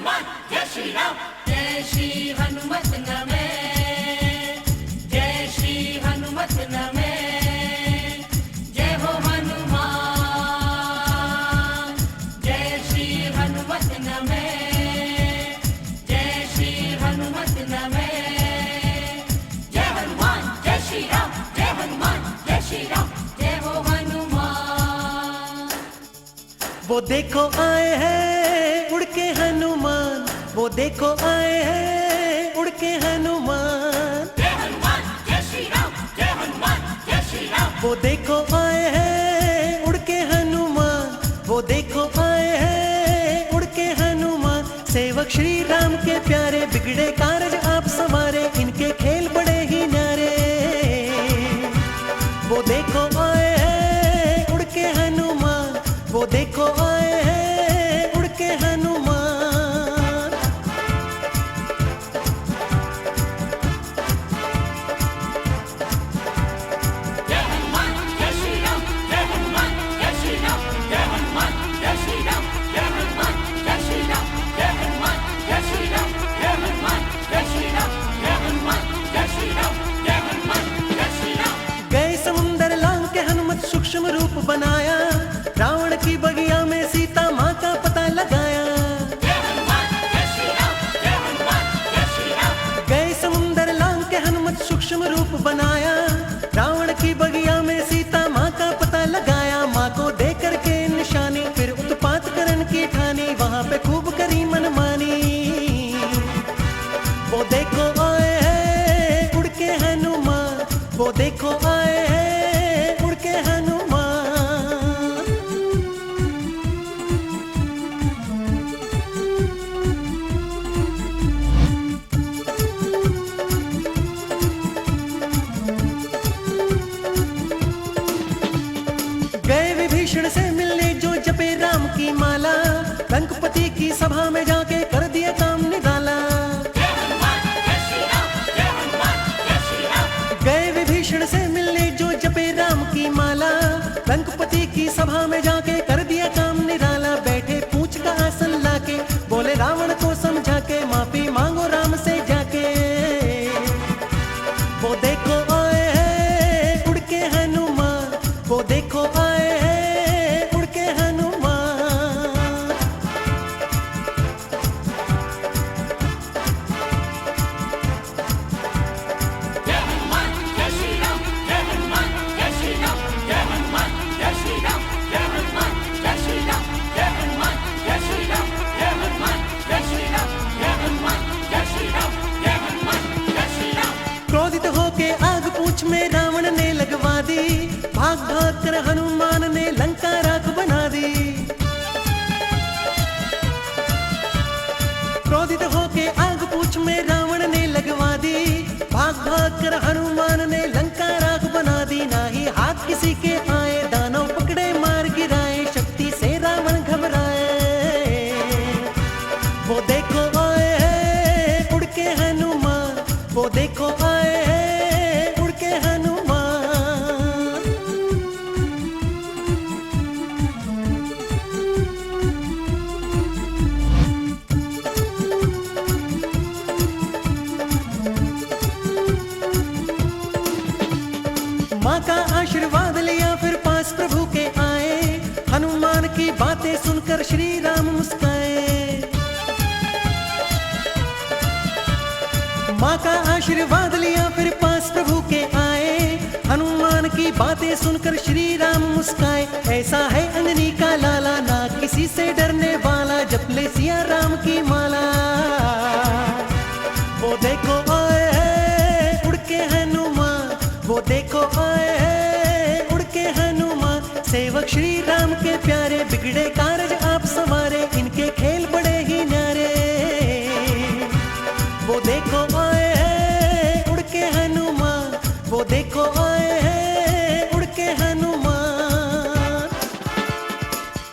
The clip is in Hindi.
हनुमान जय श्री राम। जय श्री हनुमत नमे, जय श्री हनुमत नमे। जय हो हनुमान, जय श्री हनुमत नमे, जय श्री हनुमत नमे। जय हनुमान जय श्री राम, जय हनुमान जय श्री राम। जय हो हनुमान। वो देखो आए हैं उड़ के हनुमान, वो देखो आए हैं उड़ के हनुमान। जय हनुमान जय श्री राम, जय हनुमान जय श्री राम। वो देखो आए हैं उड़ के हनुमान, वो देखो आए हैं उड़ के हनुमान। सेवक श्री राम के प्यारे, बिगड़े कारज आप संवारे, इनके खेल बड़े ही न्यारे। वो देखो आए हैं उड़ के हनुमान, वो देखो आए हैं उड़ के हनुमान। जय हनुमान जय श्री राम, जय हनुमान जय श्री राम। जय हनुमान जय श्री राम, जय हनुमान जय श्री राम। जय हनुमान जय श्री राम, जय हनुमान जय श्री राम। जय हनुमान जय श्री राम, जय हनुमान जय श्री राम। गए समुंदर लांग के हनुमत सूक्ष्म रूप बनाया, रावण की बगिया में सीता माँ का पता लगाया। जय हनुमान जय श्री राम, जय हनुमान जय श्री राम। गए समुंदर लांग के हनुमत सूक्ष्म रूप बनाया, रावण की बगिया में सीता माँ का पता लगाया। माँ को देकर के निशानी, फिर उत्पात करन की ठानी, वहां पे खूब करी मनमानी। वो देखो आए हैं उड़ के हनुमान, वो देखो आए हैं उड़ के हनुमान। गए विभीषण से मिलने जो जपे राम की माला, लंकपति की सभा में जाके कर दिया काम निराला। जय हनुमान जय श्री राम, जय हनुमान जय श्री राम। गए विभीषण से मिलने जो जपे राम की माला, लंकपति की सभा में जाके कर दिया काम निराला। बैठे पूंछ का आसन लाके, बोले रावण को समझा के, माफी मांगो राम से जाके। वो देखो आए हैं उड़ के हनुमान, वो देखो आए हैं उड़ के हनुमान। जय हनुमान जय श्री राम, जय हनुमान जय श्री राम। जय हनुमान जय श्री राम, जय हनुमान जय श्री राम। जय हनुमान जय श्री राम, जय हनुमान जय श्री राम। जय हनुमान जय श्री राम, जय हनुमान जय श्री राम। क्रोधित होके आग पूंछ में रावण ने लगवा दी, भाग भाग कर हनुमान ने लंका राख बना दी। क्रोधित होके आग पूंछ में रावण ने लगवा दी, भाग भाग कर हनुमान ने लंका राख बना दी। ना ही हाथ किसी के आए, दानव पकड़े मार गिराए, शक्ति से रावण घबराए। वो देखो आए हैं उड़ के हनुमान, वो देखो आए हैं उड़ के हनुमान। माँ का आशीर्वाद लिया फिर पास प्रभु के आए, हनुमान की बातें सुनकर श्री राम मुस्काए। माँ का आशीर्वाद लिया फिर पास प्रभु के आए, हनुमान की बातें सुनकर श्री राम मुस्काए। ऐसा है अंजनी का लाला, ना किसी से डरने वाला, जप ले सिया राम की माला। वो देखो आए हैं उड़ के हनुमान, वो देखो आए हैं उड़ के हनुमान। सेवक श्री राम के प्यारे, बिगड़े